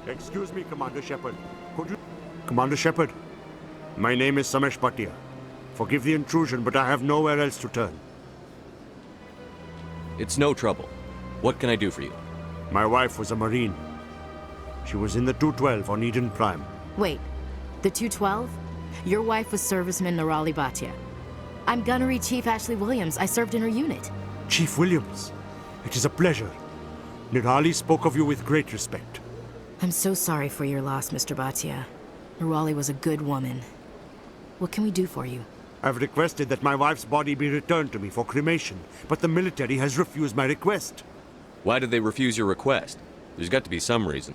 Excuse me, Commander Shepard. Could you... Commander Shepard, my name is Samesh Bhatia. Forgive the intrusion, but I have nowhere else to turn. It's no trouble. What can I do for you? My wife was a Marine. She was in the 212 on Eden Prime. Wait, the 212? Your wife was serviceman Nirali Bhatia. I'm Gunnery Chief Ashley Williams. I served in her unit. Chief Williams, it is a pleasure. Nirali spoke of you with great respect. I'm so sorry for your loss, Mr. Bhatia. Nirali was a good woman. What can we do for you? I've requested that my wife's body be returned to me for cremation, but the military has refused my request. Why did they refuse your request? There's got to be some reason.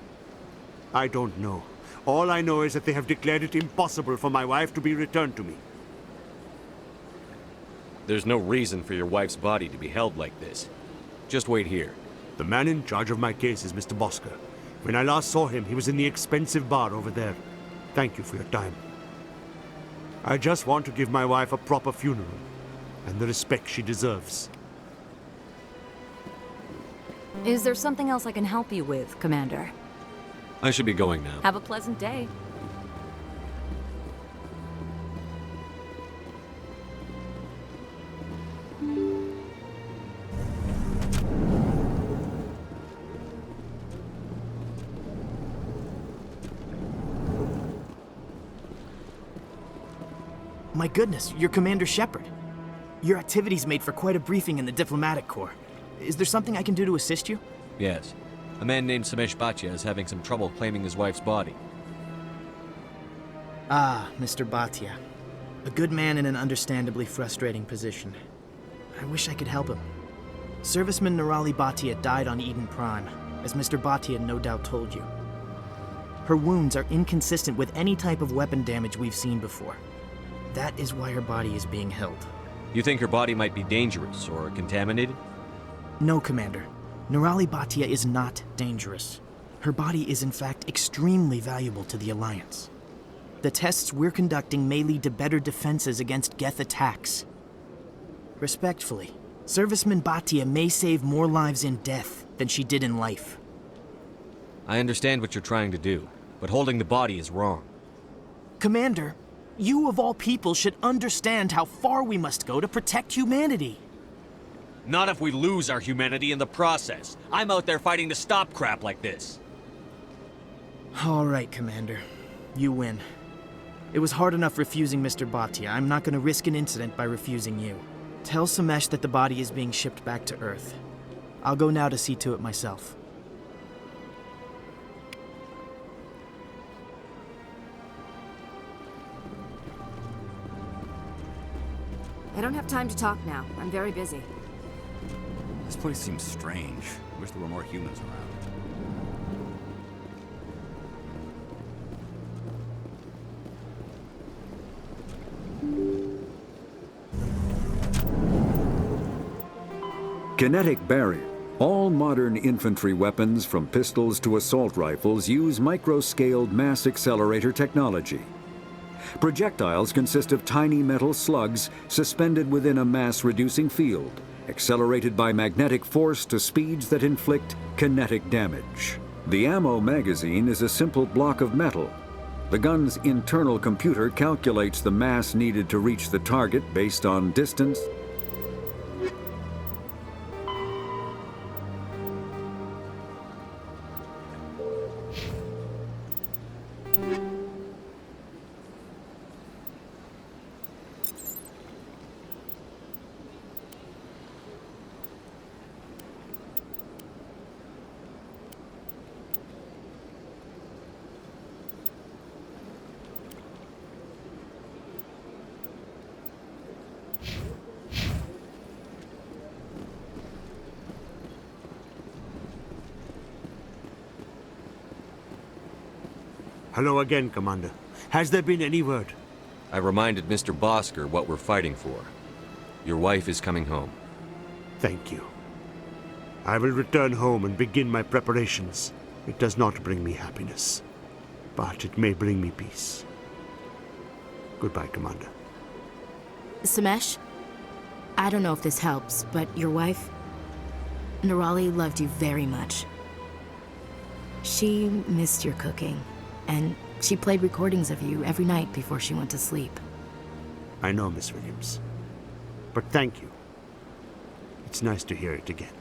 I don't know. All I know is that they have declared it impossible for my wife to be returned to me. There's no reason for your wife's body to be held like this. Just wait here. The man in charge of my case is Mr. Bosker. When I last saw him, he was in the expensive bar over there. Thank you for your time. I just want to give my wife a proper funeral, and the respect she deserves. Is there something else I can help you with, Commander? I should be going now. Have a pleasant day. My goodness, you're Commander Shepard. Your activities made for quite a briefing in the Diplomatic Corps. Is there something I can do to assist you? Yes. A man named Samesh Bhatia is having some trouble claiming his wife's body. Ah, Mr. Bhatia. A good man in an understandably frustrating position. I wish I could help him. Serviceman Nirali Bhatia died on Eden Prime, as Mr. Bhatia no doubt told you. Her wounds are inconsistent with any type of weapon damage we've seen before. That is why her body is being held. You think her body might be dangerous or contaminated? No, Commander. Nirali Bhatia is not dangerous. Her body is in fact extremely valuable to the Alliance. The tests we're conducting may lead to better defenses against Geth attacks. Respectfully, Serviceman Bhatia may save more lives in death than she did in life. I understand what you're trying to do, but holding the body is wrong. Commander, you of all people should understand how far we must go to protect humanity. Not if we lose our humanity in the process. I'm out there fighting to stop crap like this. All right, Commander. You win. It was hard enough refusing Mr. Bhatia. I'm not going to risk an incident by refusing you. Tell Samesh that the body is being shipped back to Earth. I'll go now to see to it myself. I don't have time to talk now. I'm very busy. This place seems strange. Wish there were more humans around. Kinetic barrier. All modern infantry weapons, from pistols to assault rifles, use micro-scaled mass accelerator technology. Projectiles consist of tiny metal slugs suspended within a mass-reducing field, accelerated by magnetic force to speeds that inflict kinetic damage. The ammo magazine is a simple block of metal. The gun's internal computer calculates the mass needed to reach the target based on distance, Hello again, Commander. Has there been any word? I reminded Mr. Bosker what we're fighting for. Your wife is coming home. Thank you. I will return home and begin my preparations. It does not bring me happiness, but it may bring me peace. Goodbye, Commander. Samesh, I don't know if this helps, but your wife, Nirali, loved you very much. She missed your cooking, and she played recordings of you every night before she went to sleep. I know, Miss Williams. But thank you. It's nice to hear it again.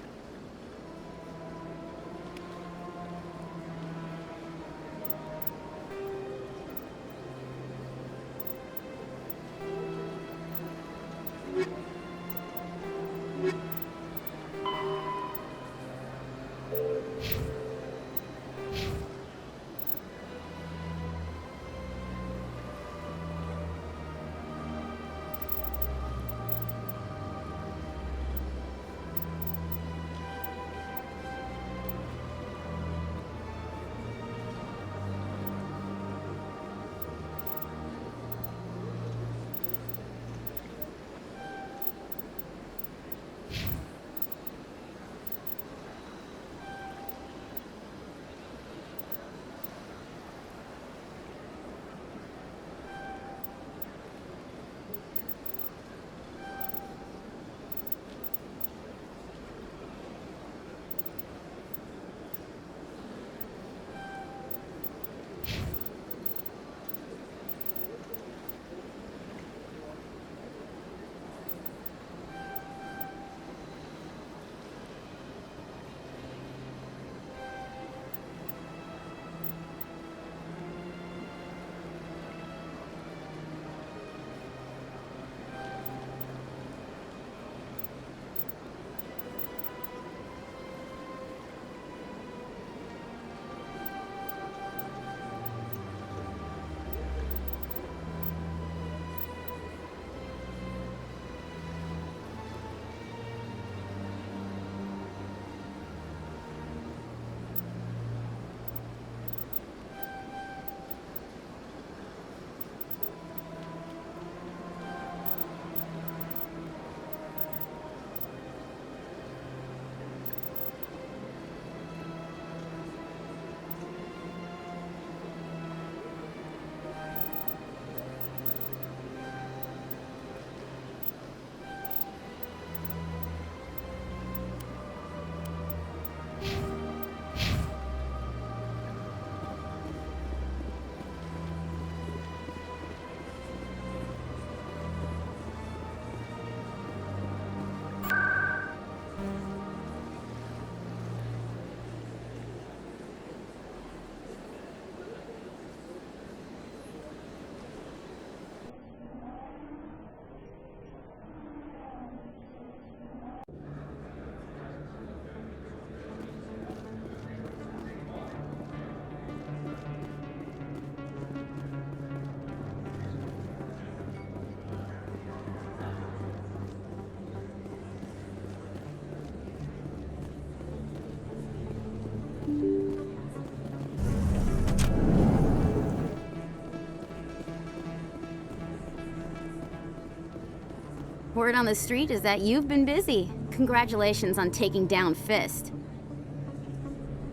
Word on the street is that you've been busy. Congratulations on taking down Fist.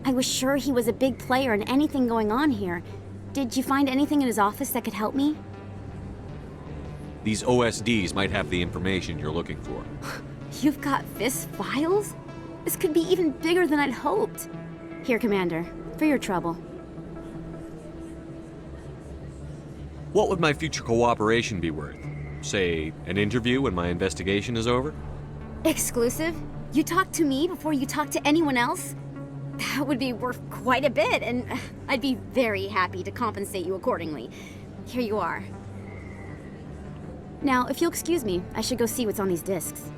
I was sure he was a big player in anything going on here. Did you find anything in his office that could help me? These OSDs might have the information you're looking for. You've got Fist's files? This could be even bigger than I'd hoped. Here, Commander, for your trouble. What would my future cooperation be worth? Say, an interview when my investigation is over? Exclusive? You talk to me before you talk to anyone else? That would be worth quite a bit, and I'd be very happy to compensate you accordingly. Here you are. Now, if you'll excuse me, I should go see what's on these discs.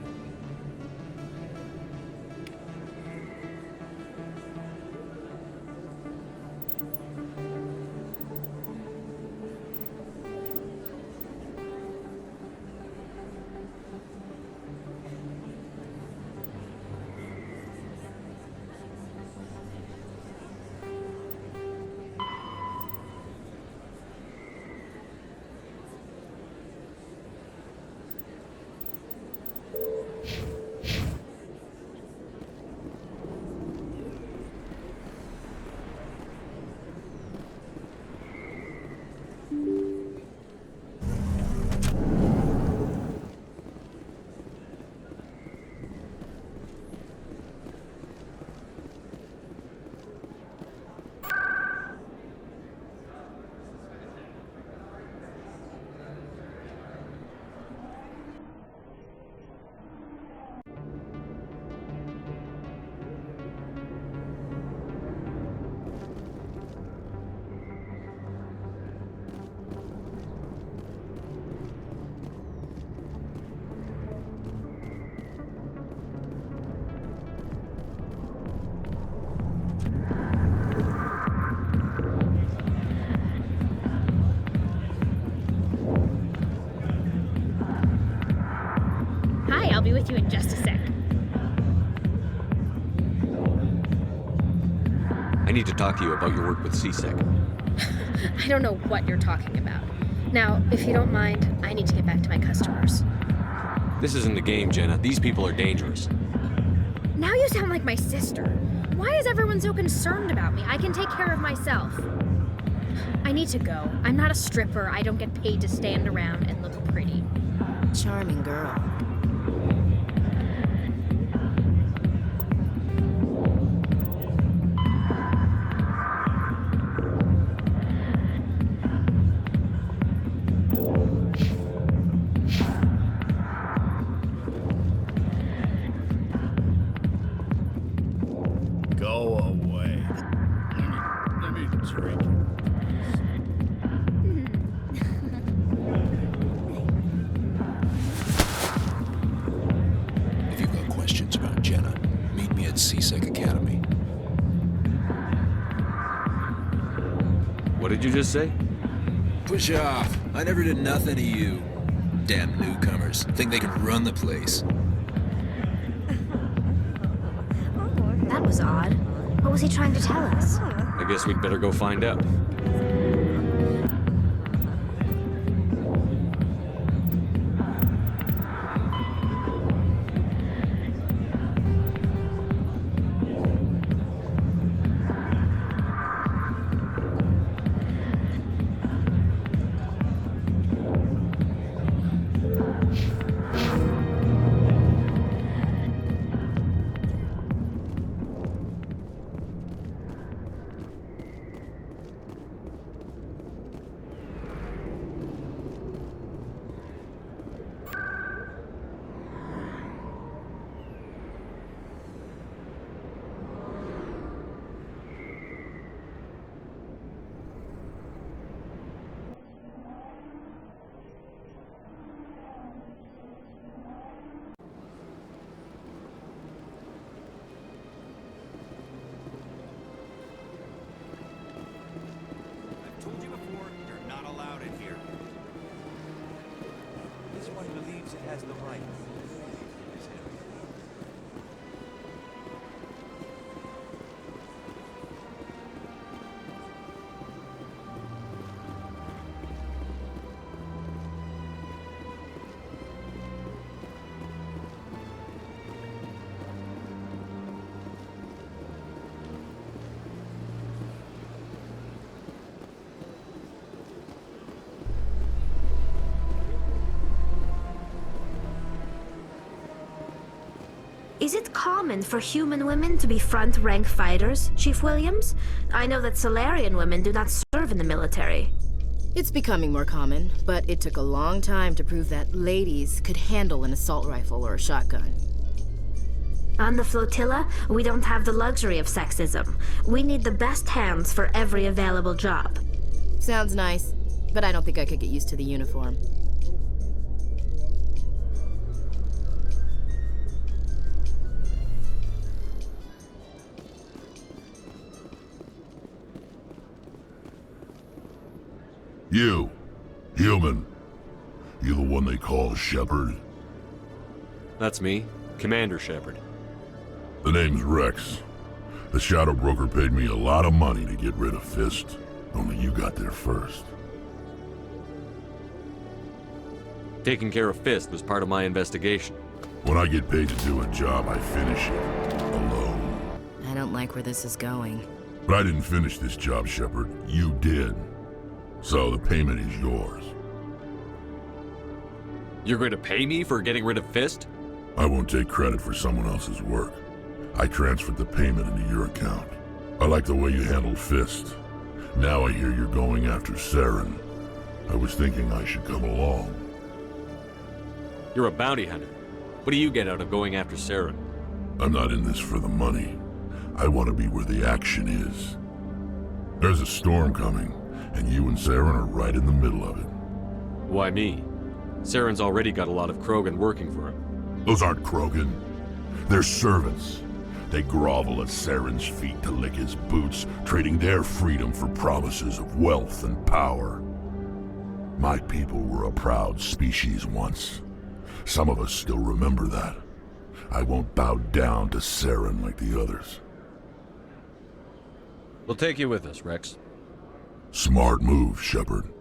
with you in just a sec. I need to talk to you about your work with CSEC. I don't know what you're talking about. Now, if you don't mind, I need to get back to my customers. This isn't a game, Jenna. These people are dangerous. Now you sound like my sister. Why is everyone so concerned about me? I can take care of myself. I need to go. I'm not a stripper. I don't get paid to stand around and look pretty. Charming girl. Go away. Let me drink. If you've got questions about Jenna, meet me at CSEC Academy. What did you just say? Push off. I never did nothing to you. Damn newcomers. Think they can run the place. That was odd. What was he trying to tell us? I guess we'd better go find out. Is it common for human women to be front-rank fighters, Chief Williams? I know that Solarian women do not serve in the military. It's becoming more common, but it took a long time to prove that ladies could handle an assault rifle or a shotgun. On the flotilla, we don't have the luxury of sexism. We need the best hands for every available job. Sounds nice, but I don't think I could get used to the uniform. You, human. You the one they call Shepard? That's me, Commander Shepard. The name's Rex. The Shadow Broker paid me a lot of money to get rid of Fist. Only you got there first. Taking care of Fist was part of my investigation. When I get paid to do a job, I finish it. Alone. I don't like where this is going. But I didn't finish this job, Shepard. You did. So the payment is yours. You're going to pay me for getting rid of Fist? I won't take credit for someone else's work. I transferred the payment into your account. I like the way you handled Fist. Now I hear you're going after Saren. I was thinking I should come along. You're a bounty hunter. What do you get out of going after Saren? I'm not in this for the money. I want to be where the action is. There's a storm coming, and you and Saren are right in the middle of it. Why me? Saren's already got a lot of Krogan working for him. Those aren't Krogan. They're servants. They grovel at Saren's feet to lick his boots, trading their freedom for promises of wealth and power. My people were a proud species once. Some of us still remember that. I won't bow down to Saren like the others. We'll take you with us, Rex. Smart move, Shepard.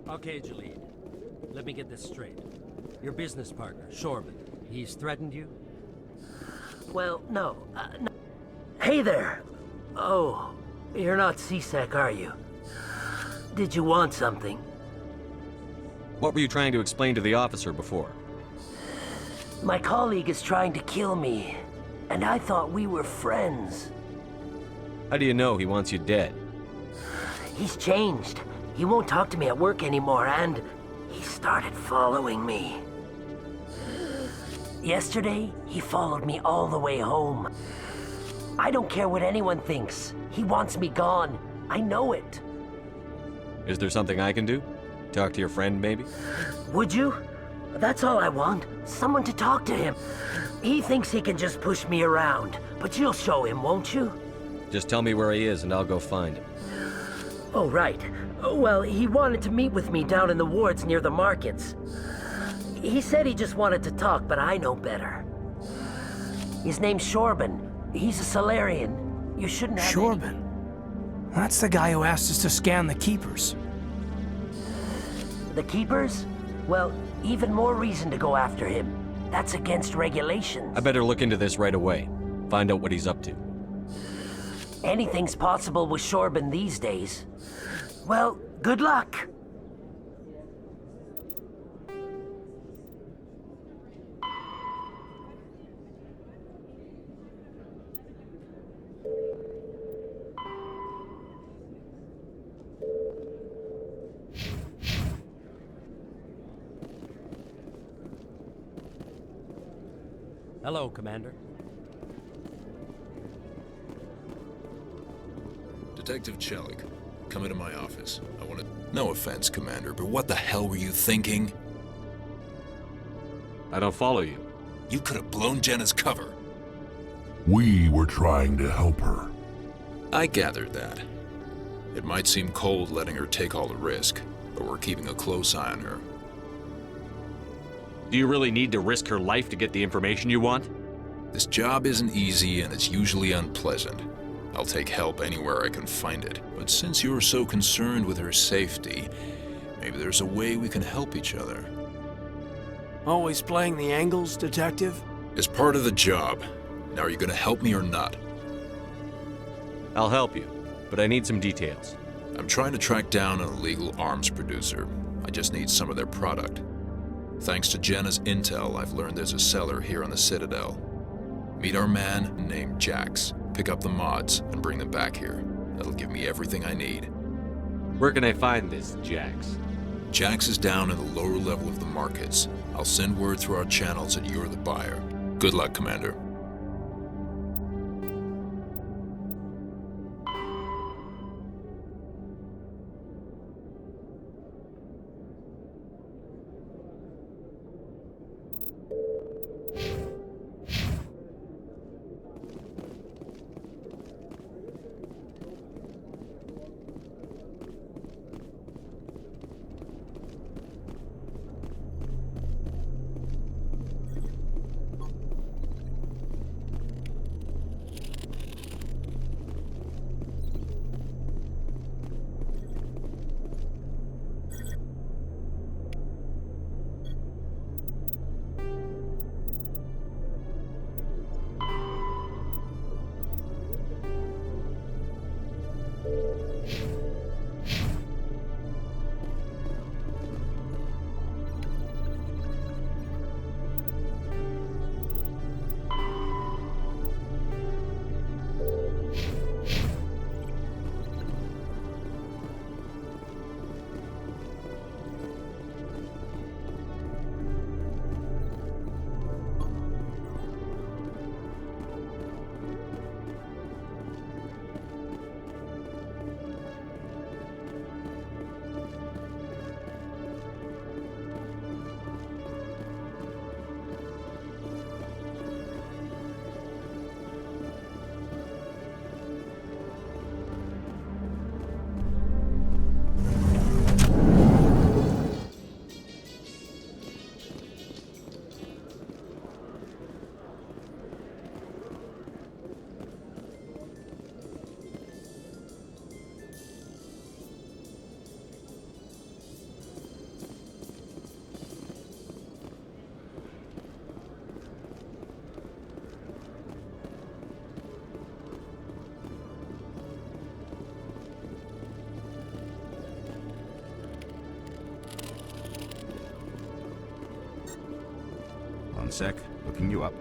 Okay, Jalid. Let me get this straight. Your business partner, Shorban, he's threatened you? Well, no. No. Hey there! Oh, you're not C-Sec, are you? Did you want something? What were you trying to explain to the officer before? My colleague is trying to kill me, and I thought we were friends. How do you know he wants you dead? He's changed. He won't talk to me at work anymore, and he started following me. Yesterday, he followed me all the way home. I don't care what anyone thinks. He wants me gone. I know it. Is there something I can do? Talk to your friend, maybe? Would you? That's all I want. Someone to talk to him. He thinks he can just push me around, but you'll show him, won't you? Just tell me where he is and I'll go find him. Oh, right. Well, he wanted to meet with me down in the wards near the markets. He said he just wanted to talk, but I know better. His name's Shorban. He's a Salarian. You shouldn't have Shorban? That's the guy who asked us to scan the Keepers. The Keepers? Well, even more reason to go after him. That's against regulations. I better look into this right away. Find out what he's up to. Anything's possible with Shorban these days. Well, good luck. Hello, Commander. Detective Chelik, come into my office. I want to... No offense, Commander, but what the hell were you thinking? I don't follow you. You could have blown Jenna's cover. We were trying to help her. I gathered that. It might seem cold letting her take all the risk, but we're keeping a close eye on her. Do you really need to risk her life to get the information you want? This job isn't easy and it's usually unpleasant. I'll take help anywhere I can find it. But since you're so concerned with her safety, maybe there's a way we can help each other. Always playing the angles, Detective? It's part of the job. Now, are you gonna help me or not? I'll help you, but I need some details. I'm trying to track down an illegal arms producer. I just need some of their product. Thanks to Jenna's intel, I've learned there's a seller here on the Citadel. Meet our man named Jax. Pick up the mods and bring them back here. That'll give me everything I need. Where can I find this Jax? Jax is down in the lower level of the markets. I'll send word through our channels that you're the buyer. Good luck, Commander. One sec, looking you up.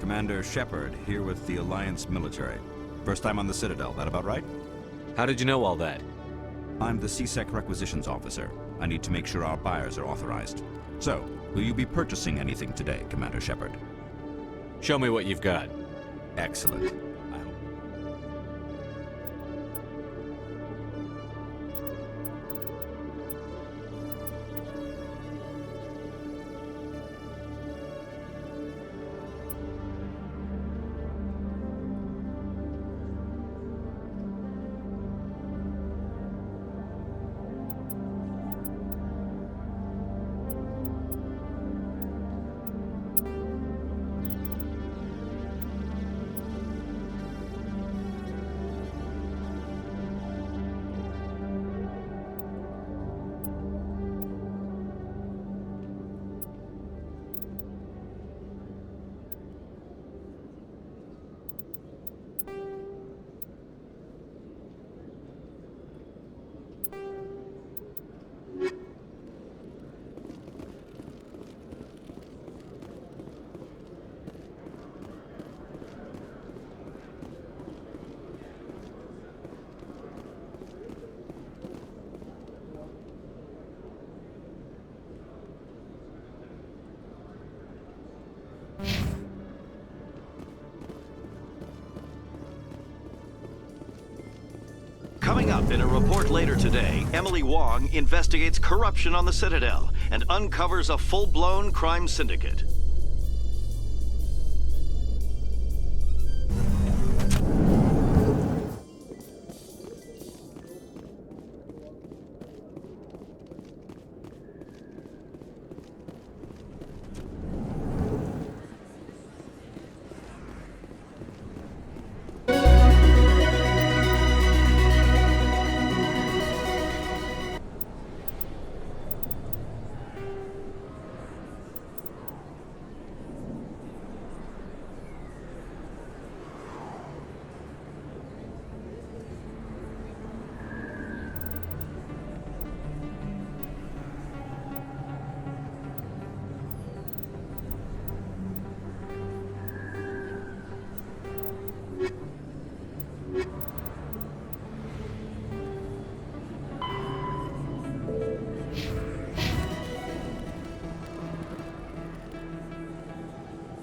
Commander Shepard, here with the Alliance military. First time on the Citadel, that about right? How did you know all that? I'm the CSEC requisitions officer. I need to make sure our buyers are authorized. So, will you be purchasing anything today, Commander Shepard? Show me what you've got. Excellent. Coming up in a report later today, Emily Wong investigates corruption on the Citadel and uncovers a full-blown crime syndicate.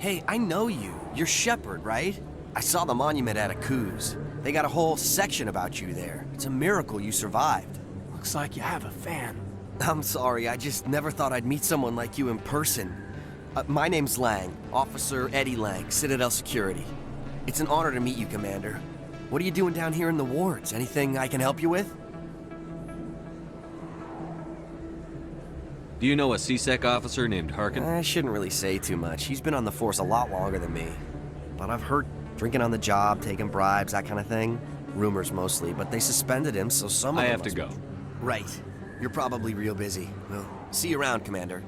Hey, I know you. You're Shepard, right? I saw the monument at Akuz. They got a whole section about you there. It's a miracle you survived. Looks like you have a fan. I'm sorry, I just never thought I'd meet someone like you in person. My name's Lang, Officer Eddie Lang, Citadel Security. It's an honor to meet you, Commander. What are you doing down here in the wards? Anything I can help you with? Do you know a C-Sec officer named Harkin? I shouldn't really say too much. He's been on the force a lot longer than me. But I've heard drinking on the job, taking bribes, that kind of thing. Rumors mostly, but they suspended him, so some of them I have to go. Right. You're probably real busy. Well, see you around, Commander.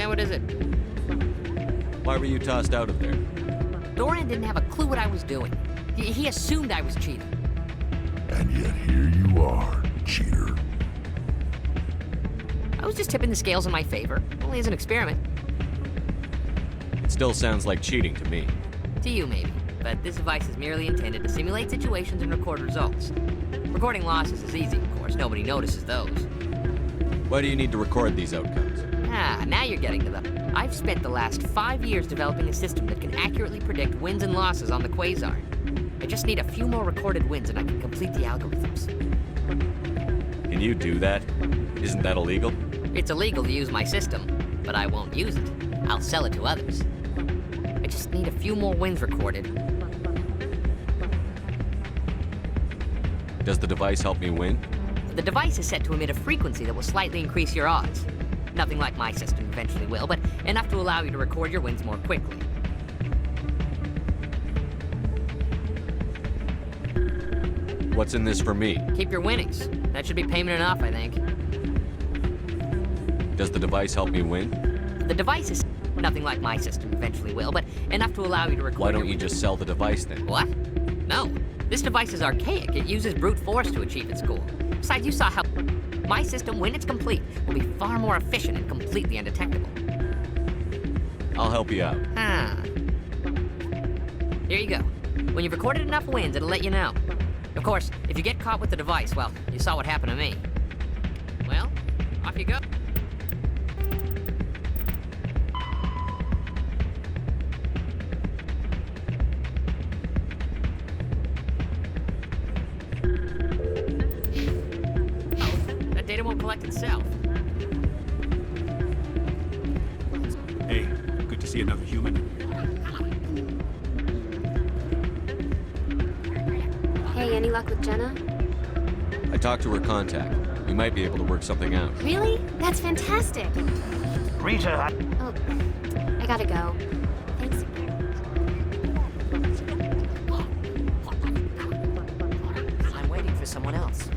What is it? Why were you tossed out of there? Dorian didn't have a clue what I was doing. He assumed I was cheating. And yet here you are, cheater. I was just tipping the scales in my favor. Only as an experiment. It still sounds like cheating to me. To you, maybe. But this device is merely intended to simulate situations and record results. Recording losses is easy, of course. Nobody notices those. Why do you need to record these outcomes? Now you're getting to them. I've spent the last 5 years developing a system that can accurately predict wins and losses on the Quasar. I just need a few more recorded wins and I can complete the algorithms. Can you do that? Isn't that illegal? It's illegal to use my system, but I won't use it. I'll sell it to others. I just need a few more wins recorded. Does the device help me win? The device is set to emit a frequency that will slightly increase your odds. Nothing like my system eventually will, but enough to allow you to record your wins more quickly. What's in this for me? Keep your winnings. That should be payment enough, I think. Does the device help me win? The device is nothing like my system eventually will, but enough to allow you to record. Why don't you just sell the device then? What? No. This device is archaic. It uses brute force to achieve its goal. Besides, you saw how my system, when it's complete, will be far more efficient and completely undetectable. I'll help you out. Here you go. When you've recorded enough wins, it'll let you know. Of course, if you get caught with the device, well, you saw what happened to me. Well, off you go. Data won't collect itself. Hey, good to see another human. Hey, any luck with Jenna? I talked to her contact. We might be able to work something out. Really? That's fantastic. Rita! Oh, I gotta go. Thanks. I'm waiting for someone else.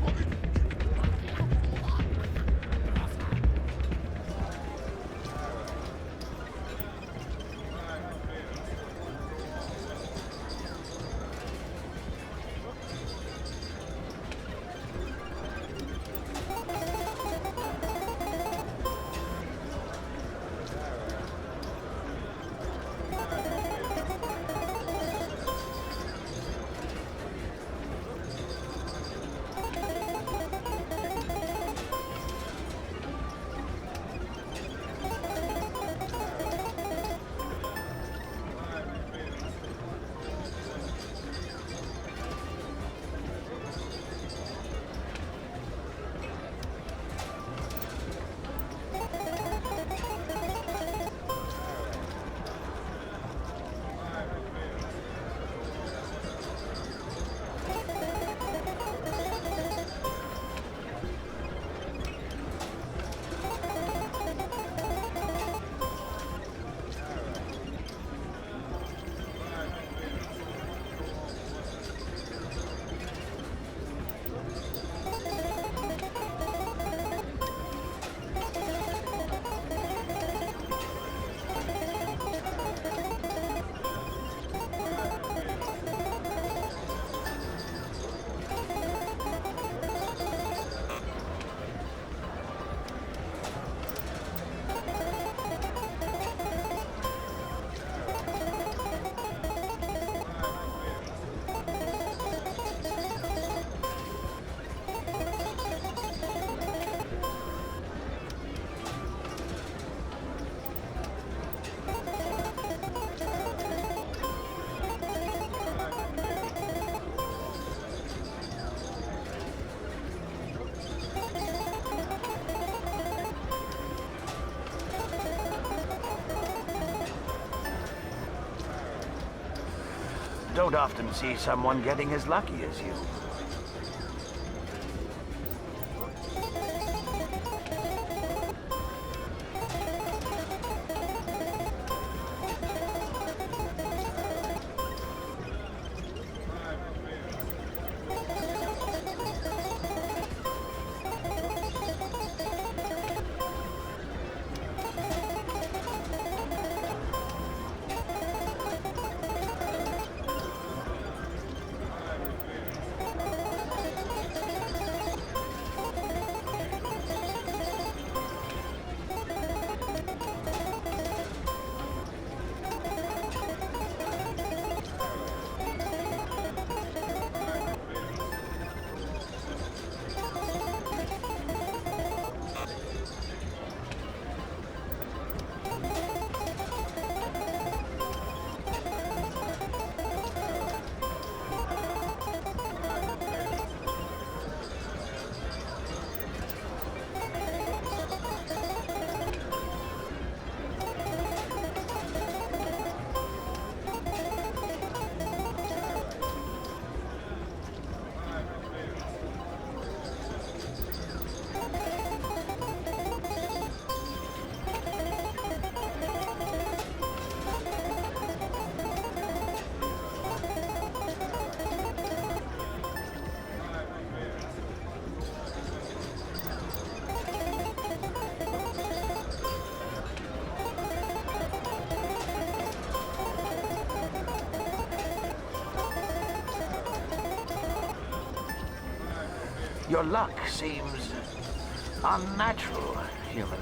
Don't often see someone getting as lucky as you. Your luck seems unnatural, human.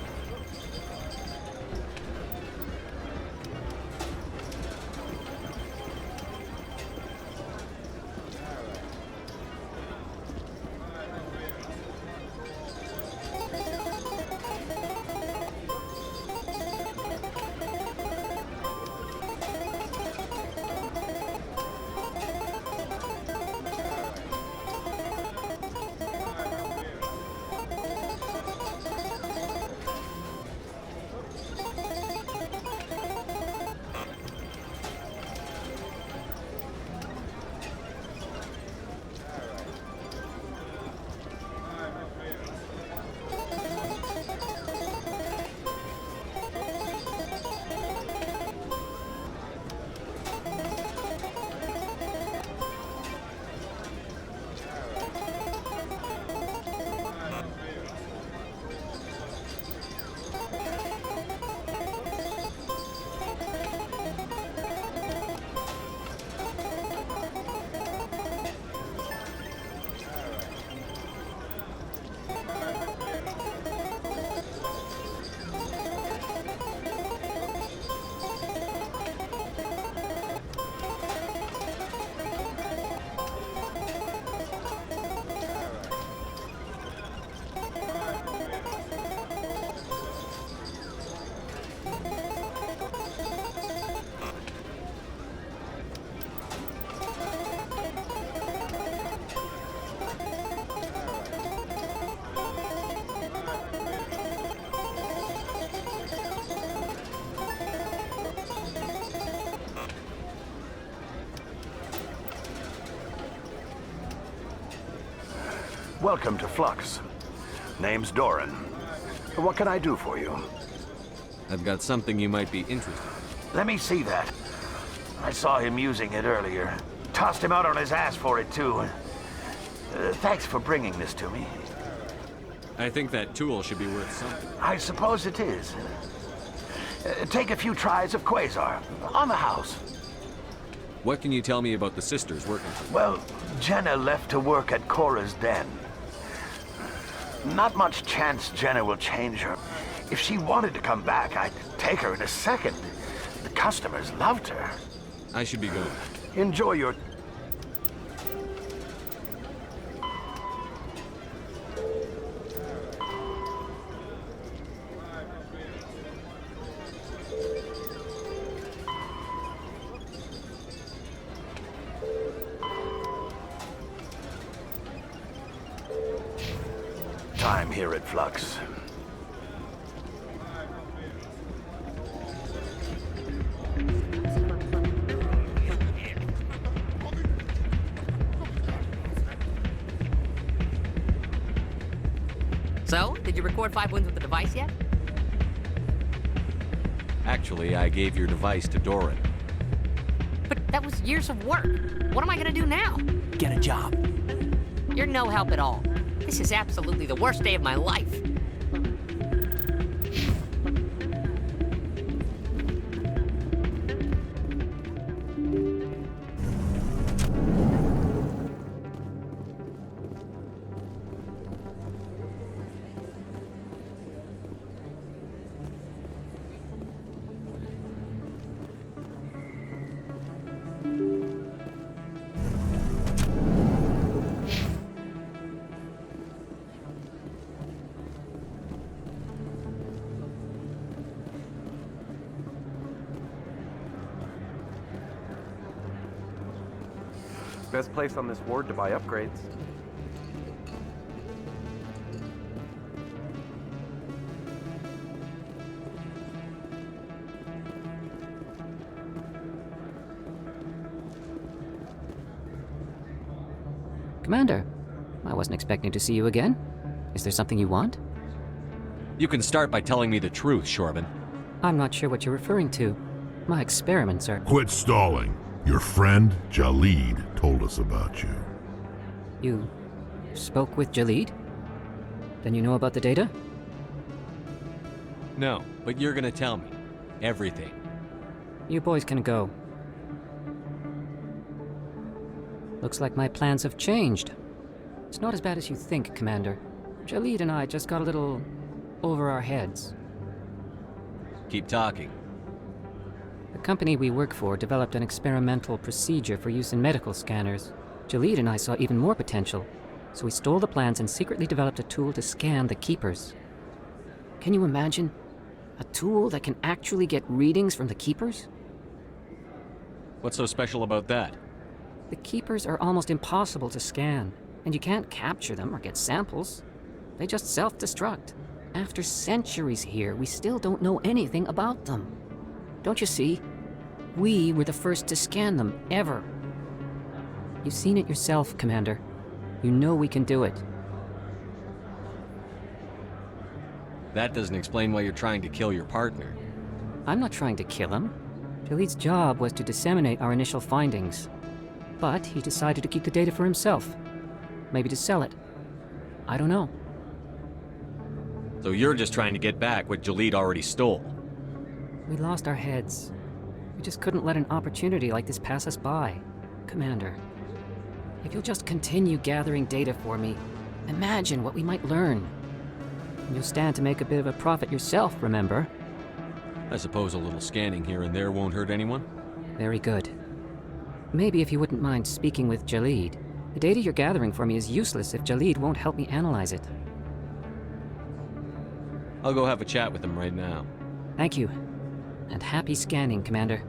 Welcome to Flux. Name's Doran. What can I do for you? I've got something you might be interested in. Let me see that. I saw him using it earlier. Tossed him out on his ass for it, too. Thanks for bringing this to me. I think that tool should be worth something. I suppose it is. Take a few tries of Quasar. On the house. What can you tell me about the sisters working for you? Well, Jenna left to work at Cora's den. Not much chance Jenna will change her. If she wanted to come back, I'd take her in a second. The customers loved her. I should be going. Enjoy your... Time here at Flux. So, did you record 5 wins with the device yet? Actually, I gave your device to Doran. But that was years of work. What am I gonna do now? Get a job. You're no help at all. This is absolutely the worst day of my life. Best place on this ward to buy upgrades. Commander, I wasn't expecting to see you again. Is there something you want? You can start by telling me the truth, Shorban. I'm not sure what you're referring to. My experiments are... Quit stalling. Your friend, Jalid, told us about you. You spoke with Jalid? Then you know about the data? No, but you're gonna tell me. Everything. You boys can go. Looks like my plans have changed. It's not as bad as you think, Commander. Jalid and I just got a little over our heads. Keep talking. The company we work for developed an experimental procedure for use in medical scanners. Jalid and I saw even more potential, so we stole the plans and secretly developed a tool to scan the Keepers. Can you imagine? A tool that can actually get readings from the Keepers? What's so special about that? The Keepers are almost impossible to scan, and you can't capture them or get samples. They just self-destruct. After centuries here, we still don't know anything about them. Don't you see? We were the first to scan them, ever. You've seen it yourself, Commander. You know we can do it. That doesn't explain why you're trying to kill your partner. I'm not trying to kill him. Jalid's job was to disseminate our initial findings. But he decided to keep the data for himself. Maybe to sell it. I don't know. So you're just trying to get back what Jalid already stole. We lost our heads. We just couldn't let an opportunity like this pass us by. Commander, if you'll just continue gathering data for me, imagine what we might learn. And you'll stand to make a bit of a profit yourself, remember? I suppose a little scanning here and there won't hurt anyone? Very good. Maybe if you wouldn't mind speaking with Jalid. The data you're gathering for me is useless if Jalid won't help me analyze it. I'll go have a chat with him right now. Thank you. And happy scanning, Commander.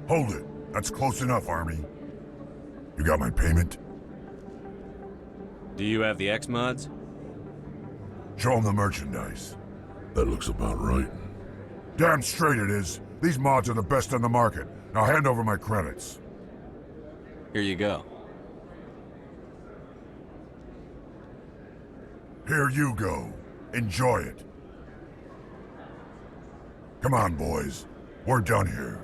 Hold it. That's close enough, Army. You got my payment? Do you have the X-Mods? Show them the merchandise. That looks about right. Damn straight it is. These mods are the best on the market. Now hand over my credits. Here you go. Here you go. Enjoy it. Come on, boys. We're done here.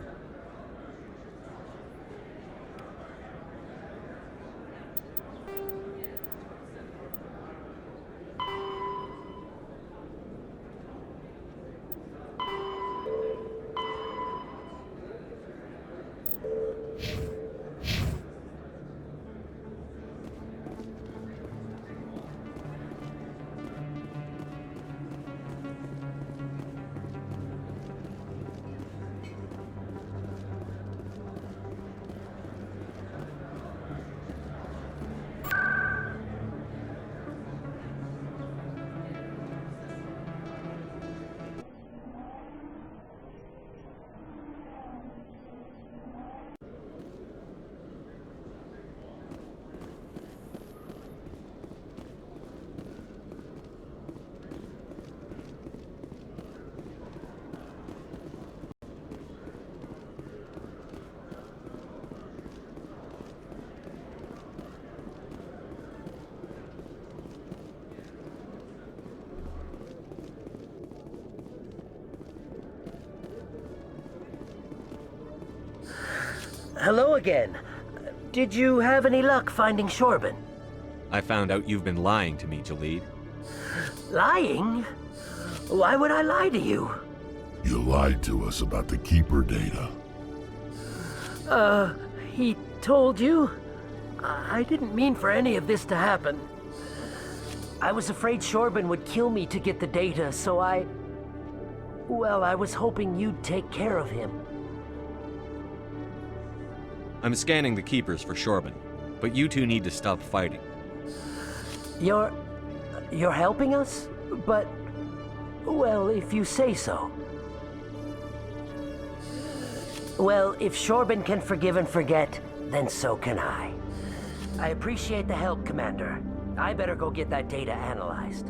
Hello again. Did you have any luck finding Shorben? I found out you've been lying to me, Jalid. Lying? Why would I lie to you? You lied to us about the Keeper data. He told you? I didn't mean for any of this to happen. I was afraid Shorben would kill me to get the data, so well, I was hoping you'd take care of him. I'm scanning the Keepers for Shorben, but you two need to stop fighting. You're helping us? But, well, if you say so. Well, if Shorben can forgive and forget, then so can I. I appreciate the help, Commander. I better go get that data analyzed.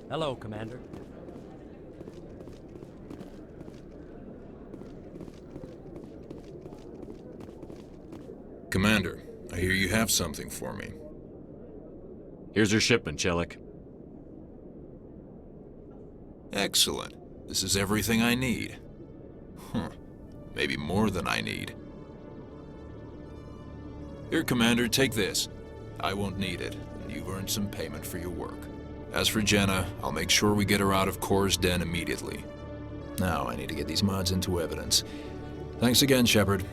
Hello, Commander. Commander, I hear you have something for me. Here's your shipment, Chelik. Excellent. This is everything I need. Maybe more than I need. Here, Commander, take this. I won't need it, and you've earned some payment for your work. As for Jenna, I'll make sure we get her out of Kor's den immediately. Now, I need to get these mods into evidence. Thanks again, Shepard.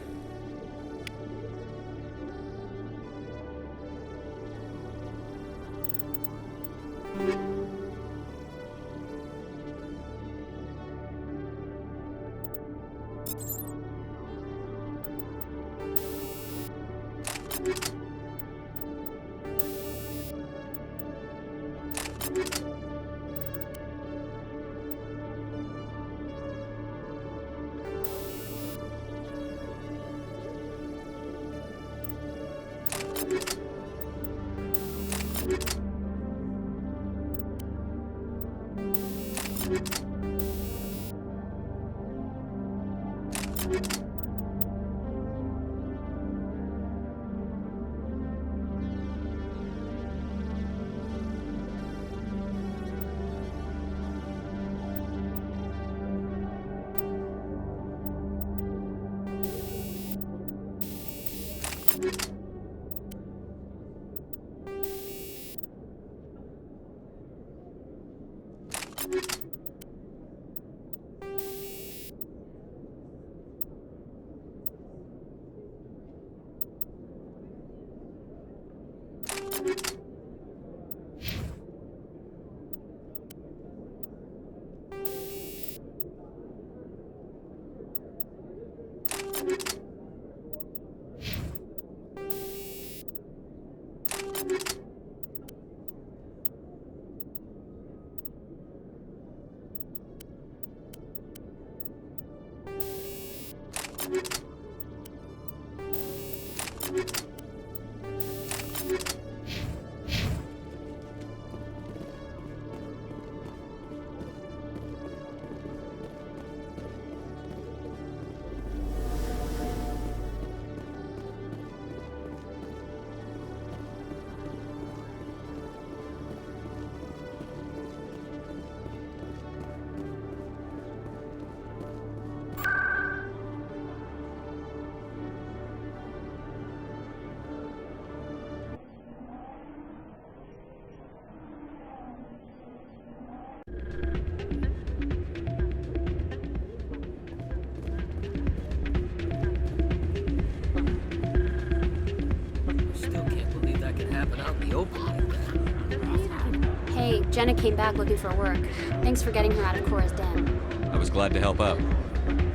Still can't believe that could happen out in the open like that. Hey, Jenna came back looking for work. Thanks for getting her out of Cora's den. I was glad to help out.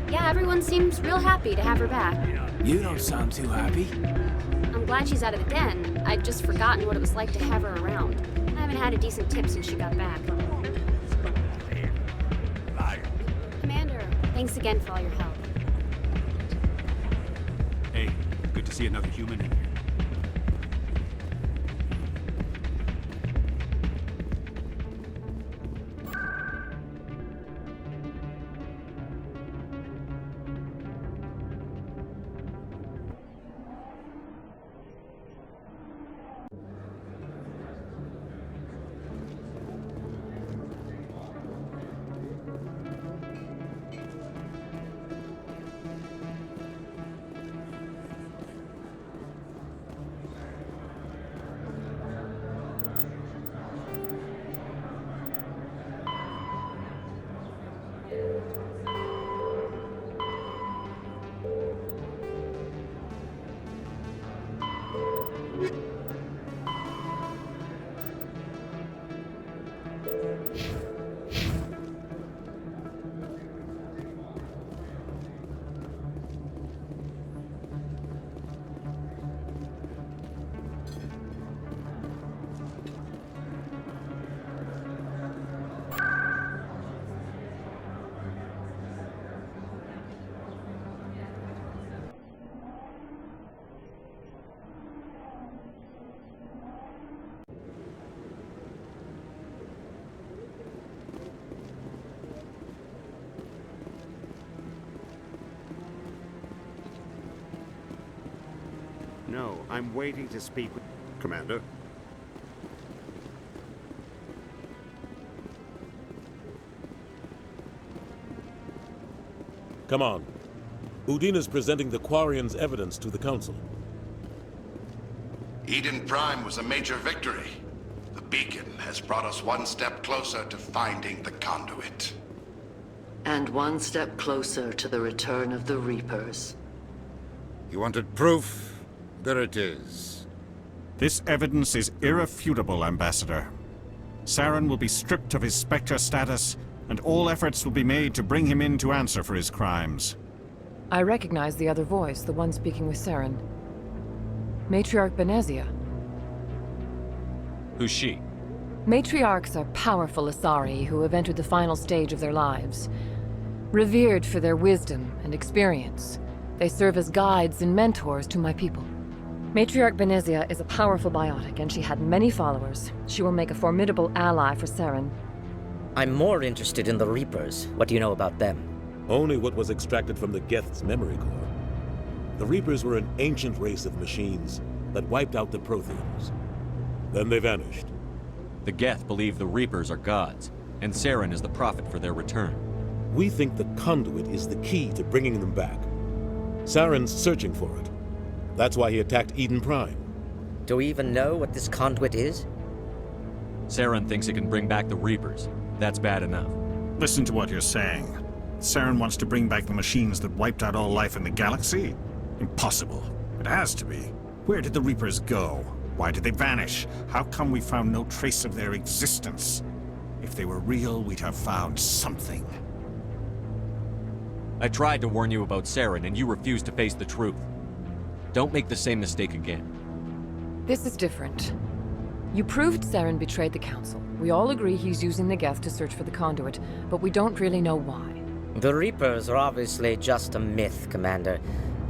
Yeah, everyone seems real happy to have her back. You don't sound too happy. I'm glad she's out of the den. I'd just forgotten what it was like to have her around. I haven't had a decent tip since she got back. Commander, thanks again for all your help. Hey, good to see another human in here. No, I'm waiting to speak with... Commander? Come on. Udina's presenting the Quarian's evidence to the Council. Eden Prime was a major victory. The beacon has brought us one step closer to finding the conduit. And one step closer to the return of the Reapers. You wanted proof? There it is. This evidence is irrefutable, Ambassador. Saren will be stripped of his Spectre status, and all efforts will be made to bring him in to answer for his crimes. I recognize the other voice, the one speaking with Saren. Matriarch Benezia. Who's she? Matriarchs are powerful Asari who have entered the final stage of their lives. Revered for their wisdom and experience, they serve as guides and mentors to my people. Matriarch Benezia is a powerful biotic, and she had many followers. She will make a formidable ally for Saren. I'm more interested in the Reapers. What do you know about them? Only what was extracted from the Geth's memory core. The Reapers were an ancient race of machines that wiped out the Protheans. Then they vanished. The Geth believe the Reapers are gods, and Saren is the prophet for their return. We think the conduit is the key to bringing them back. Saren's searching for it. That's why he attacked Eden Prime. Do we even know what this conduit is? Saren thinks it can bring back the Reapers. That's bad enough. Listen to what you're saying. Saren wants to bring back the machines that wiped out all life in the galaxy? Impossible. It has to be. Where did the Reapers go? Why did they vanish? How come we found no trace of their existence? If they were real, we'd have found something. I tried to warn you about Saren, and you refused to face the truth. Don't make the same mistake again. This is different. You proved Saren betrayed the Council. We all agree he's using the Geth to search for the conduit, but we don't really know why. The Reapers are obviously just a myth, Commander.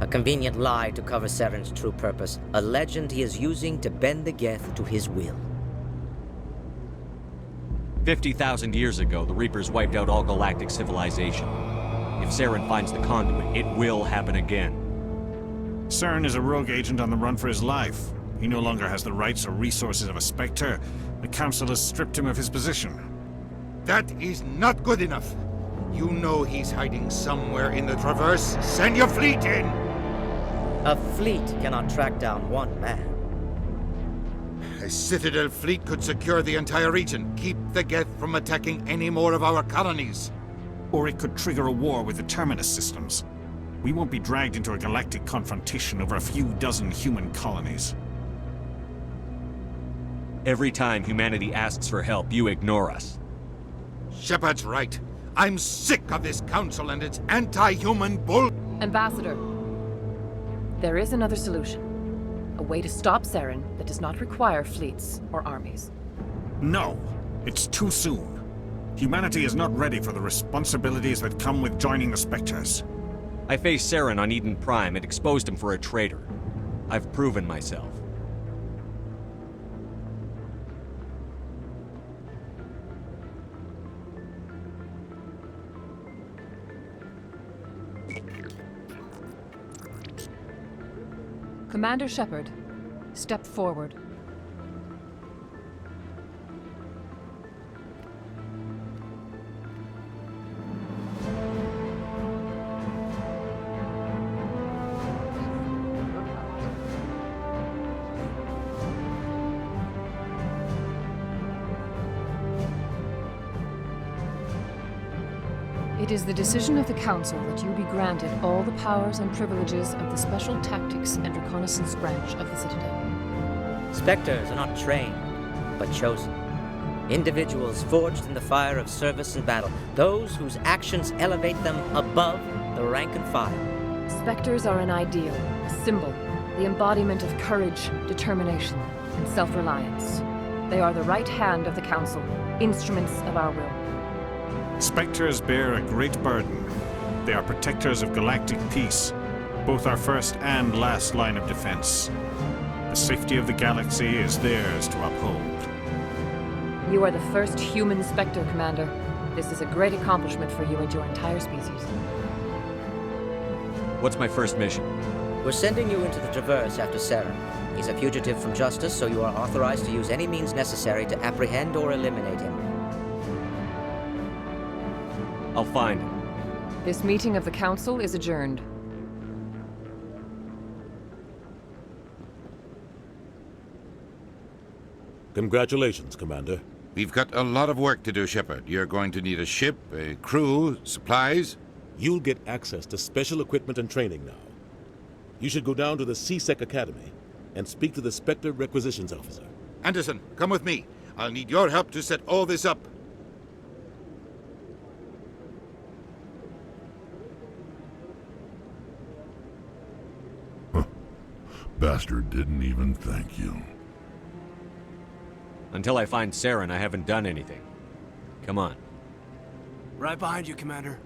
A convenient lie to cover Saren's true purpose. A legend he is using to bend the Geth to his will. 50,000 years ago, the Reapers wiped out all galactic civilization. If Saren finds the conduit, it will happen again. Saren is a rogue agent on the run for his life. He no longer has the rights or resources of a Spectre. The Council has stripped him of his position. That is not good enough. You know he's hiding somewhere in the Traverse. Send your fleet in! A fleet cannot track down one man. A Citadel fleet could secure the entire region, keep the Geth from attacking any more of our colonies. Or it could trigger a war with the Terminus systems. We won't be dragged into a galactic confrontation over a few dozen human colonies. Every time humanity asks for help, you ignore us. Shepard's right. I'm sick of this council and its anti-human bull... Ambassador, there is another solution. A way to stop Saren that does not require fleets or armies. No, it's too soon. Humanity is not ready for the responsibilities that come with joining the Spectres. I faced Saren on Eden Prime and exposed him for a traitor. I've proven myself. Commander Shepard, step forward. It is the decision of the Council that you be granted all the powers and privileges of the Special Tactics and Reconnaissance branch of the Citadel. Spectres are not trained, but chosen. Individuals forged in the fire of service and battle. Those whose actions elevate them above the rank and file. Spectres are an ideal, a symbol, the embodiment of courage, determination, and self-reliance. They are the right hand of the Council, instruments of our will. Spectres bear a great burden. They are protectors of galactic peace, both our first and last line of defense. The safety of the galaxy is theirs to uphold. You are the first human Spectre, Commander. This is a great accomplishment for you and your entire species. What's my first mission? We're sending you into the Traverse after Saren. He's a fugitive from justice, so you are authorized to use any means necessary to apprehend or eliminate him. I'll find him. This meeting of the Council is adjourned. Congratulations, Commander. We've got a lot of work to do, Shepard. You're going to need a ship, a crew, supplies. You'll get access to special equipment and training now. You should go down to the C-Sec Academy and speak to the Spectre Requisitions Officer. Anderson, come with me. I'll need your help to set all this up. Bastard didn't even thank you. Until I find Saren, I haven't done anything. Come on. Right behind you, Commander.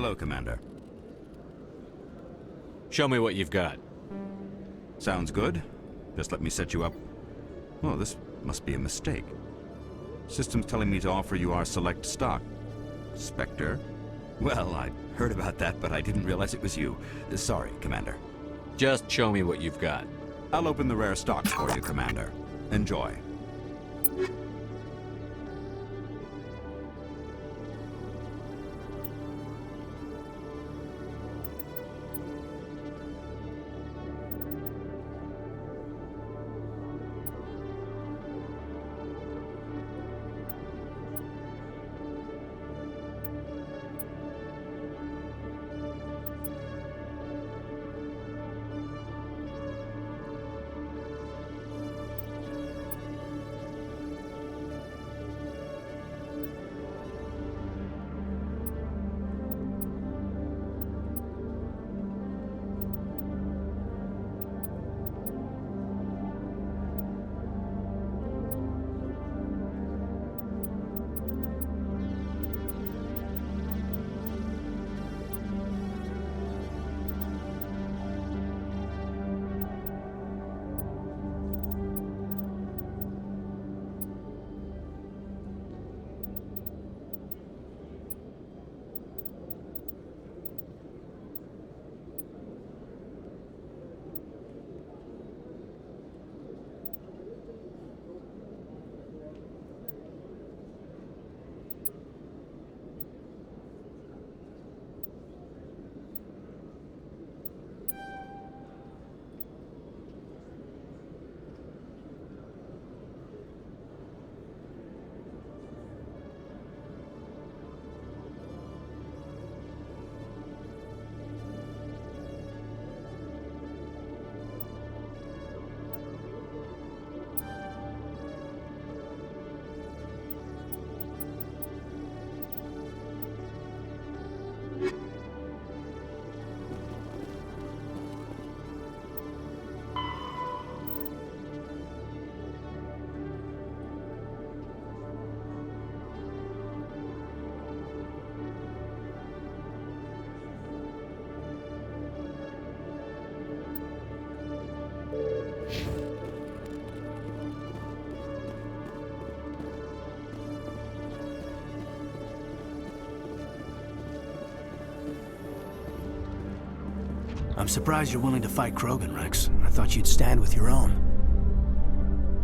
Hello, Commander. Show me what you've got. Sounds good. Just let me set you up. Oh, this must be a mistake. System's telling me to offer you our select stock. Spectre? Well, I heard about that, but I didn't realize it was you. Sorry, Commander. Just show me what you've got. I'll open the rare stock for you, Commander. Enjoy. I'm surprised you're willing to fight Krogan, Rex. I thought you'd stand with your own.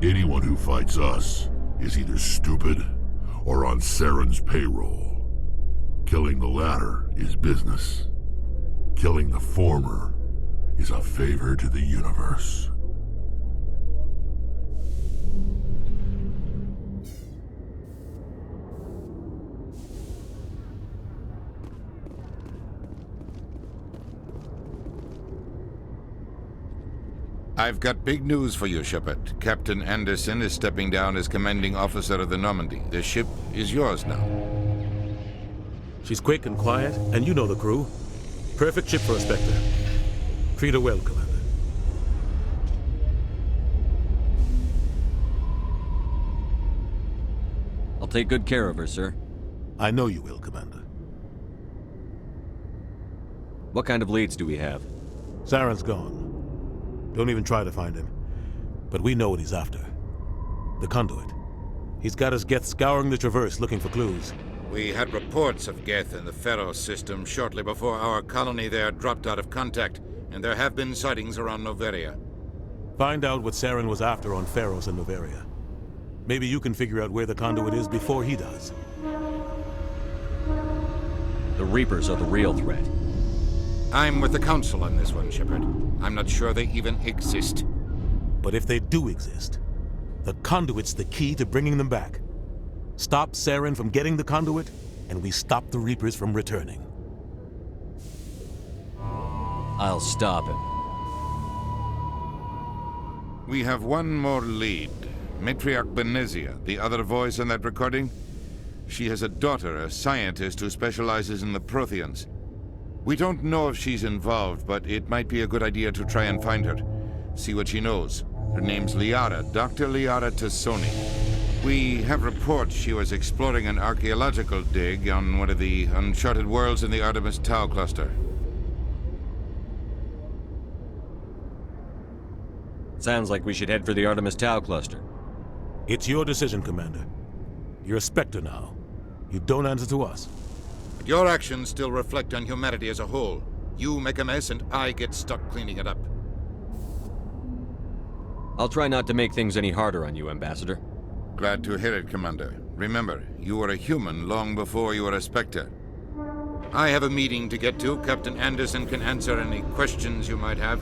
Anyone who fights us is either stupid or on Saren's payroll. Killing the latter is business. Killing the former is a favor to the universe. I've got big news for you, Shepard. Captain Anderson is stepping down as commanding officer of the Normandy. The ship is yours now. She's quick and quiet, and you know the crew. Perfect ship for a Spectre. Treat her well, Commander. I'll take good care of her, sir. I know you will, Commander. What kind of leads do we have? Saren's gone. Don't even try to find him. But we know what he's after. The conduit. He's got his Geth scouring the Traverse looking for clues. We had reports of Geth in the Pharos system shortly before our colony there dropped out of contact, and there have been sightings around Noveria. Find out what Saren was after on Pharos and Noveria. Maybe you can figure out where the conduit is before he does. The Reapers are the real threat. I'm with the Council on this one, Shepard. I'm not sure they even exist. But if they do exist, the conduit's the key to bringing them back. Stop Saren from getting the conduit, and we stop the Reapers from returning. I'll stop him. We have one more lead. Matriarch Benezia, the other voice in that recording. She has a daughter, a scientist who specializes in the Protheans. We don't know if she's involved, but it might be a good idea to try and find her. See what she knows. Her name's Liara, Dr. Liara Tassoni. We have reports she was exploring an archaeological dig on one of the uncharted worlds in the Artemis Tau cluster. Sounds like we should head for the Artemis Tau cluster. It's your decision, Commander. You're a Spectre now. You don't answer to us. But your actions still reflect on humanity as a whole. You make a mess and I get stuck cleaning it up. I'll try not to make things any harder on you, Ambassador. Glad to hear it, Commander. Remember, you were a human long before you were a Spectre. I have a meeting to get to. Captain Anderson can answer any questions you might have.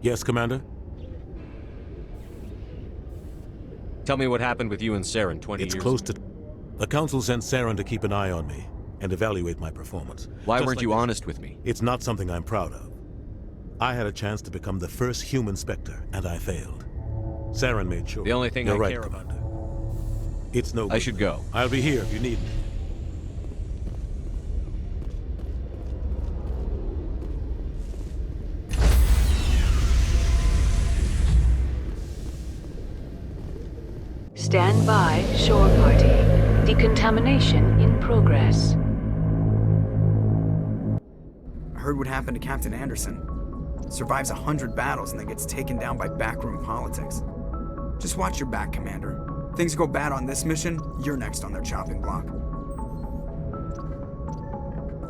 Yes, Commander? Tell me what happened with you and Saren 20 years It's close ago. to... The Council sent Saren to keep an eye on me and evaluate my performance. Why Just weren't like you this. honest with me? It's not something I'm proud of. I had a chance to become the first human Spectre, and I failed. Saren made sure. The only thing You're I right, care about. Commander. It's no I good. should go. I'll be here if you need me. Stand by, shore party. Decontamination in progress. I heard what happened to Captain Anderson. Survives 100 battles and then gets taken down by backroom politics. Just watch your back, Commander. Things go bad on this mission, you're next on their chopping block.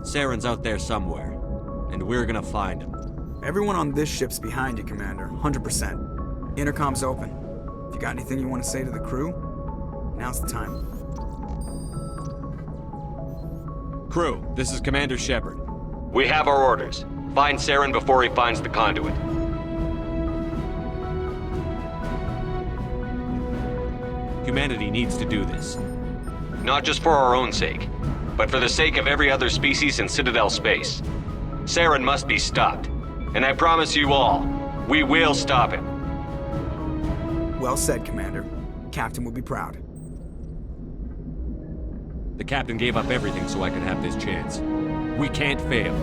Saren's out there somewhere, and we're gonna find him. Everyone on this ship's behind you, Commander. 100%. Intercom's open. If you got anything you want to say to the crew, now's the time. Crew, this is Commander Shepard. We have our orders. Find Saren before he finds the conduit. Humanity needs to do this. Not just for our own sake, but for the sake of every other species in Citadel space. Saren must be stopped. And I promise you all, we will stop him. Well said, Commander. Captain will be proud. The captain gave up everything so I could have this chance. We can't fail.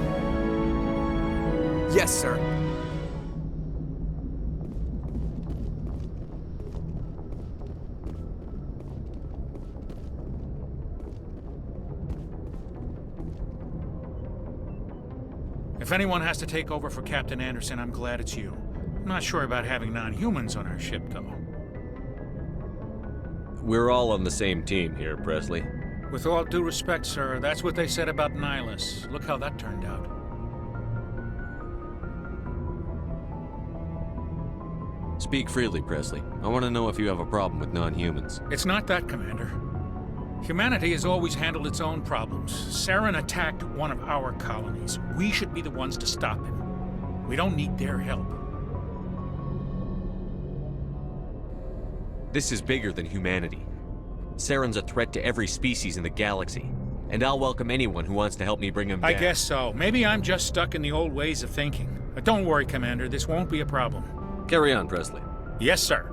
Yes, sir. If anyone has to take over for Captain Anderson, I'm glad it's you. I'm not sure about having non-humans on our ship, though. We're all on the same team here, Presley. With all due respect, sir, that's what they said about Nihilus. Look how that turned out. Speak freely, Presley. I want to know if you have a problem with non-humans. It's not that, Commander. Humanity has always handled its own problems. Saren attacked one of our colonies. We should be the ones to stop him. We don't need their help. This is bigger than humanity. Saren's a threat to every species in the galaxy, and I'll welcome anyone who wants to help me bring him down. I guess so. Maybe I'm just stuck in the old ways of thinking. But don't worry, Commander. This won't be a problem. Carry on, Presley. Yes, sir.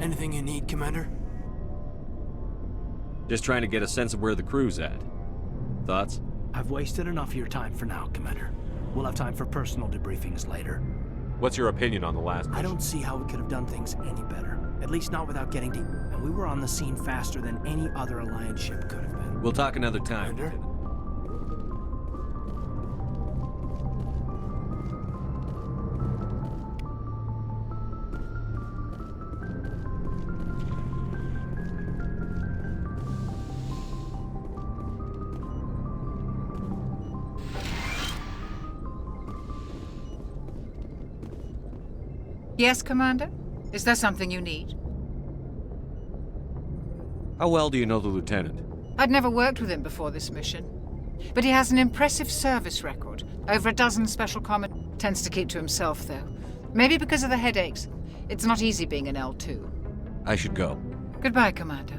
Anything you need, Commander? Just trying to get a sense of where the crew's at. Thoughts? I've wasted enough of your time for now, Commander. We'll have time for personal debriefings later. What's your opinion on the last mission? I don't see how we could have done things any better. At least not without getting deep. And we were on the scene faster than any other Alliance ship could have been. We'll talk another time. Commander? Yes, Commander? Is there something you need? How well do you know the Lieutenant? I'd never worked with him before this mission. But he has an impressive service record. Over a dozen special common. Tends to keep to himself, though. Maybe because of the headaches. It's not easy being an L2. I should go. Goodbye, Commander.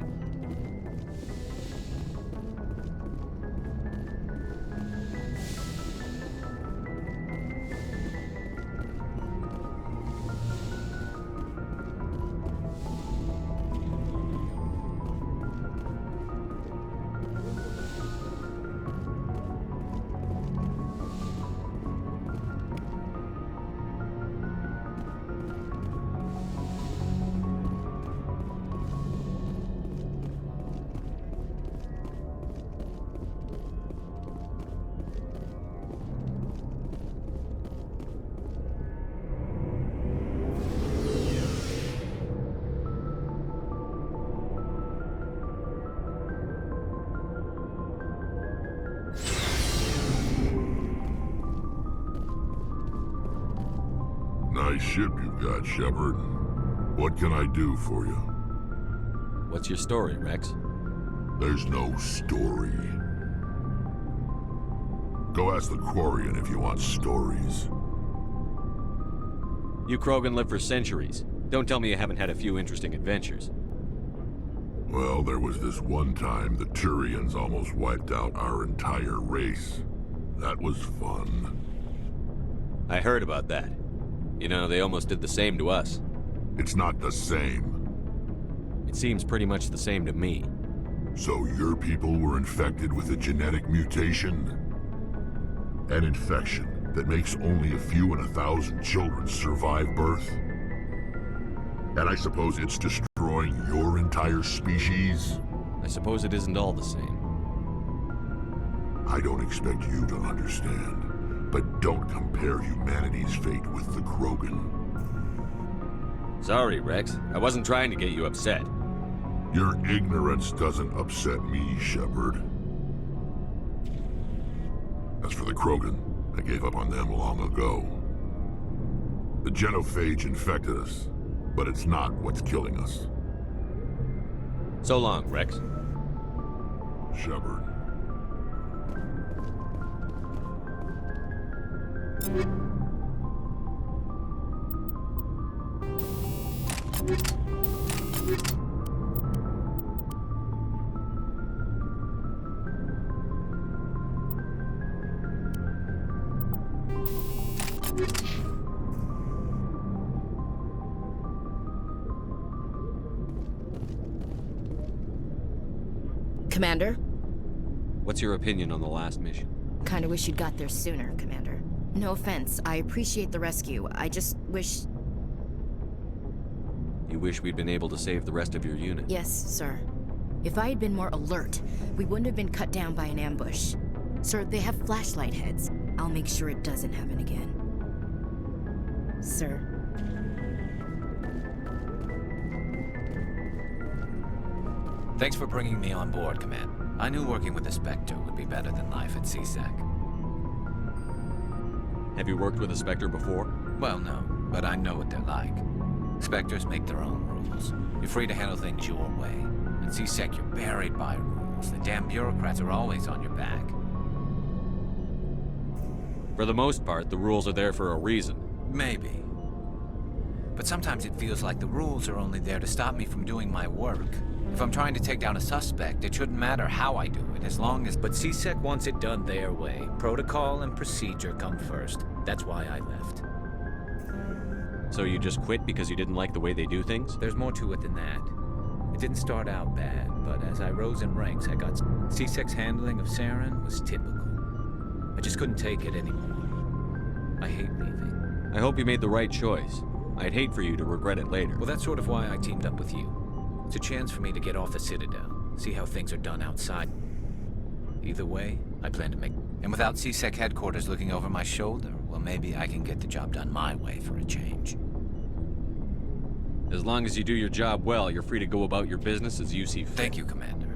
Nice ship you've got, Shepard. What can I do for you? What's your story, Rex? There's no story. Go ask the Quarian if you want stories. You Krogan live for centuries. Don't tell me you haven't had a few interesting adventures. Well, there was this one time the Turians almost wiped out our entire race. That was fun. I heard about that. You know, they almost did the same to us. It's not the same. It seems pretty much the same to me. So your people were infected with a genetic mutation? An infection that makes only a few in 1,000 children survive birth? And I suppose it's destroying your entire species? I suppose it isn't all the same. I don't expect you to understand, but don't compare humanity's fate with the Krogan. Sorry, Rex. I wasn't trying to get you upset. Your ignorance doesn't upset me, Shepard. As for the Krogan, I gave up on them long ago. The genophage infected us, but it's not what's killing us. So long, Rex. Shepard. Commander? What's your opinion on the last mission? Kinda wish you'd got there sooner, Commander. No offense, I appreciate the rescue. I just wish... You wish we'd been able to save the rest of your unit? Yes, sir. If I had been more alert, we wouldn't have been cut down by an ambush. Sir, they have flashlight heads. I'll make sure it doesn't happen again. Sir. Thanks for bringing me on board, Command. I knew working with the Spectre would be better than life at CSEC. Have you worked with a Spectre before? Well, no, but I know what they're like. Spectres make their own rules. You're free to handle things your way. At CSEC, you're buried by rules. The damn bureaucrats are always on your back. For the most part, the rules are there for a reason. Maybe. But sometimes it feels like the rules are only there to stop me from doing my work. If I'm trying to take down a suspect, it shouldn't matter how I do it, as long as... But CSEC wants it done their way. Protocol and procedure come first. That's why I left. So you just quit because you didn't like the way they do things? There's more to it than that. It didn't start out bad, but as I rose in ranks, I got... C-Sec's handling of Saren was typical. I just couldn't take it anymore. I hate leaving. I hope you made the right choice. I'd hate for you to regret it later. Well, that's sort of why I teamed up with you. It's a chance for me to get off the Citadel, see how things are done outside. Either way, I plan to make... And without C-Sec headquarters looking over my shoulder, well, maybe I can get the job done my way for a change. As long as you do your job well, you're free to go about your business as you see fit. Thank you, Commander.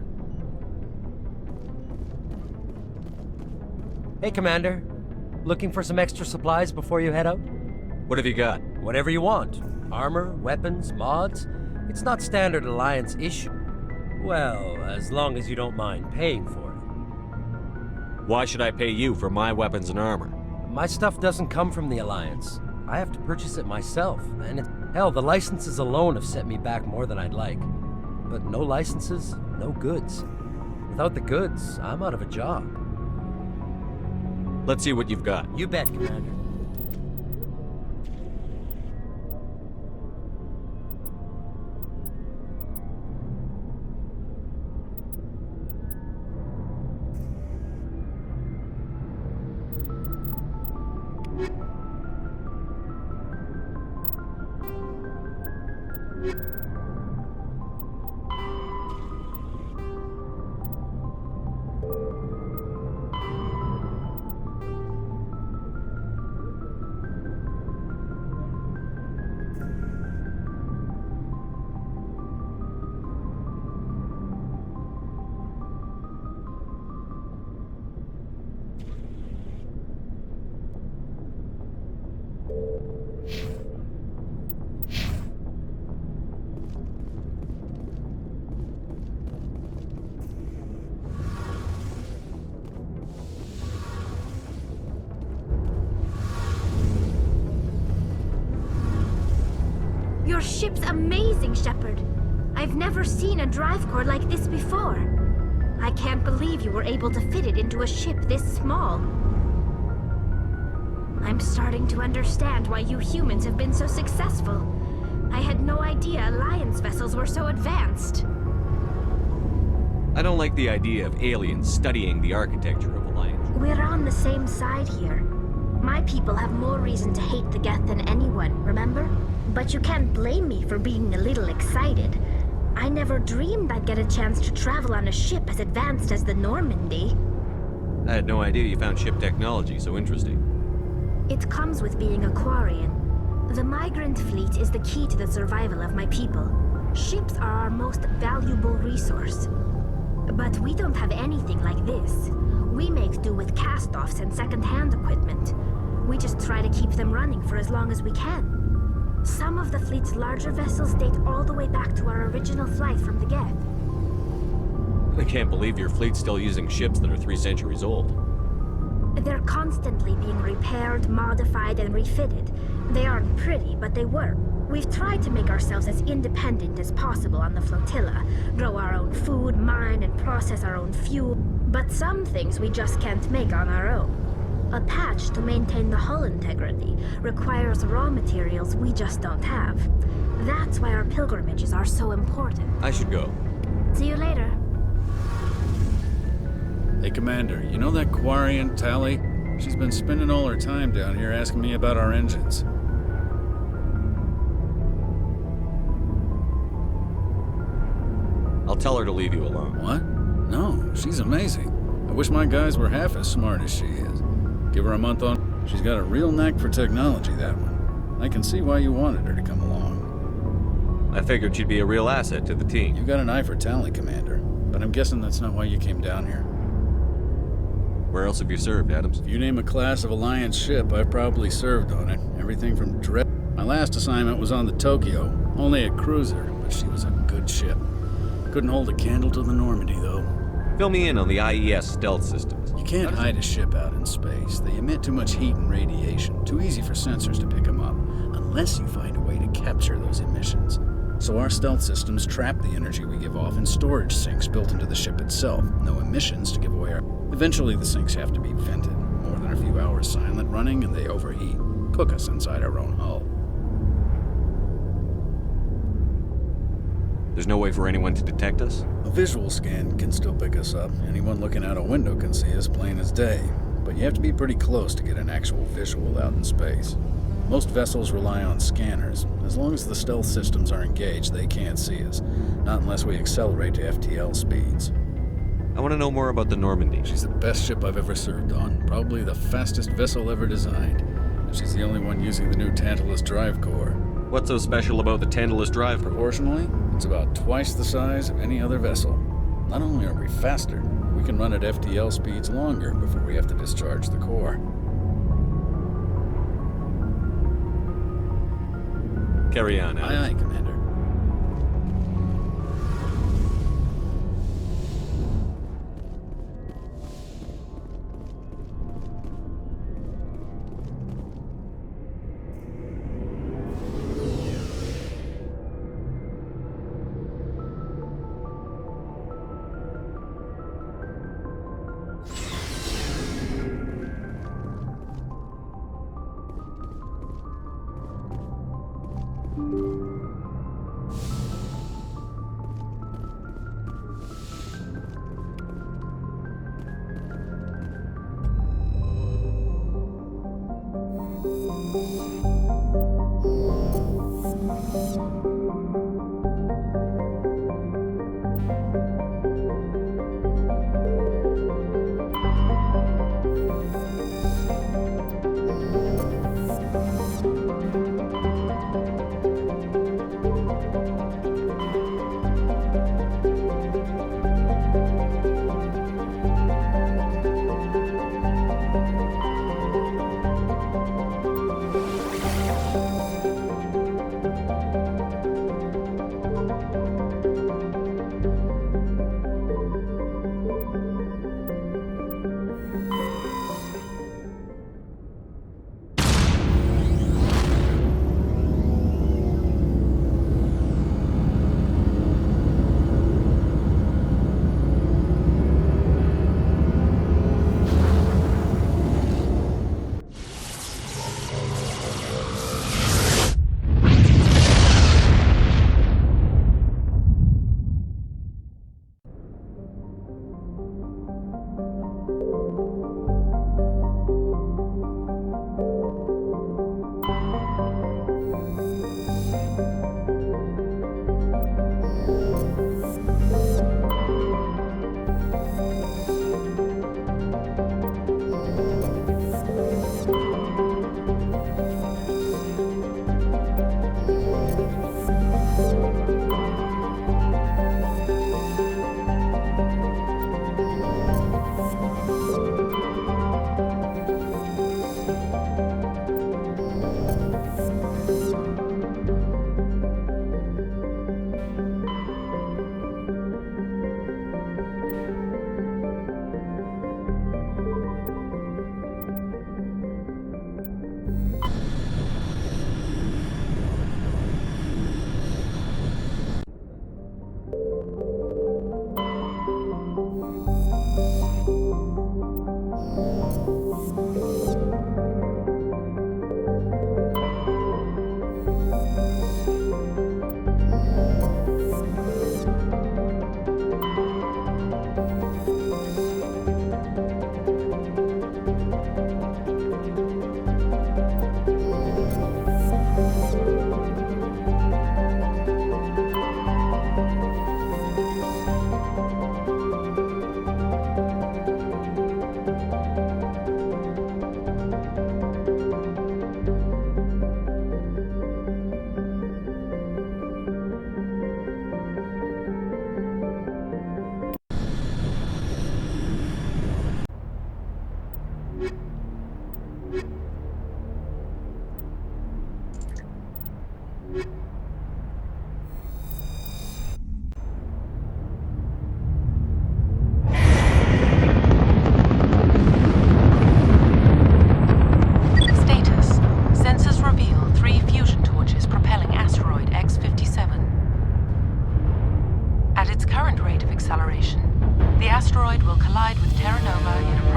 Hey, Commander. Looking for some extra supplies before you head out? What have you got? Whatever you want. Armor, weapons, mods. It's not standard Alliance issue. Well, as long as you don't mind paying for it. Why should I pay you for my weapons and armor? My stuff doesn't come from the Alliance. I have to purchase it myself, and hell, the licenses alone have set me back more than I'd like. But no licenses, no goods. Without the goods, I'm out of a job. Let's see what you've got. You bet, Commander. Your ship's amazing, Shepard. I've never seen a drive core like this before. I can't believe you were able to fit it into a ship this small. I'm starting to understand why you humans have been so successful. I had no idea Alliance vessels were so advanced. I don't like the idea of aliens studying the architecture of Alliance. We're on the same side here. My people have more reason to hate the Geth than anyone, remember? But you can't blame me for being a little excited. I never dreamed I'd get a chance to travel on a ship as advanced as the Normandy. I had no idea you found ship technology so interesting. It comes with being a Quarian. The migrant fleet is the key to the survival of my people. Ships are our most valuable resource. But we don't have anything like this. We make do with cast-offs and second-hand equipment. We just try to keep them running for as long as we can. Some of the fleet's larger vessels date all the way back to our original flight from the Geth. I can't believe your fleet's still using ships that are 3 centuries old. They're constantly being repaired, modified, and refitted. They aren't pretty, but they work. We've tried to make ourselves as independent as possible on the flotilla, grow our own food, mine, and process our own fuel. But some things we just can't make on our own. A patch to maintain the hull integrity requires raw materials we just don't have. That's why our pilgrimages are so important. I should go. See you later. Hey, Commander, you know that Quarian, Tally? She's been spending all her time down here asking me about our engines. I'll tell her to leave you alone. What? No, she's amazing. I wish my guys were half as smart as she is. Give her a month on. She's got a real knack for technology, that one. I can see why you wanted her to come along. I figured she'd be a real asset to the team. You got an eye for Tally, Commander. But I'm guessing that's not why you came down here. Where else have you served, Adams? If you name a class of Alliance ship, I've probably served on it. Everything from Dread. My last assignment was on the Tokyo. Only a cruiser, but she was a good ship. Couldn't hold a candle to the Normandy, though. Fill me in on the IES stealth systems. You can't hide a ship out in space. They emit too much heat and radiation. Too easy for sensors to pick them up, unless you find a way to capture those emissions. So our stealth systems trap the energy we give off in storage sinks built into the ship itself. No emissions to give away our... Eventually the sinks have to be vented. More than a few hours silent running and they overheat. Cook us inside our own hull. There's no way for anyone to detect us? A visual scan can still pick us up. Anyone looking out a window can see us plain as day. But you have to be pretty close to get an actual visual out in space. Most vessels rely on scanners. As long as the stealth systems are engaged, they can't see us. Not unless we accelerate to FTL speeds. I want to know more about the Normandy. She's the best ship I've ever served on. Probably the fastest vessel ever designed. And she's the only one using the new Tantalus drive core. What's so special about the Tantalus drive core? Proportionally, it's about twice the size of any other vessel. Not only are we faster, we can run at FTL speeds longer before we have to discharge the core. Carry on, Alex. Aye, aye, Commander.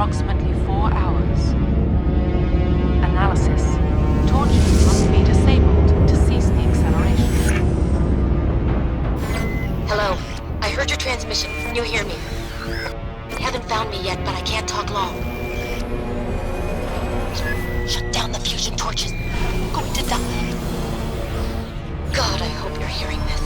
approximately 4 hours. Analysis. Torches must be disabled to cease the acceleration. Hello. I heard your transmission. Can you hear me? You haven't found me yet, but I can't talk long. Shut down the fusion torches. I'm going to die. God, I hope you're hearing this.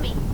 me.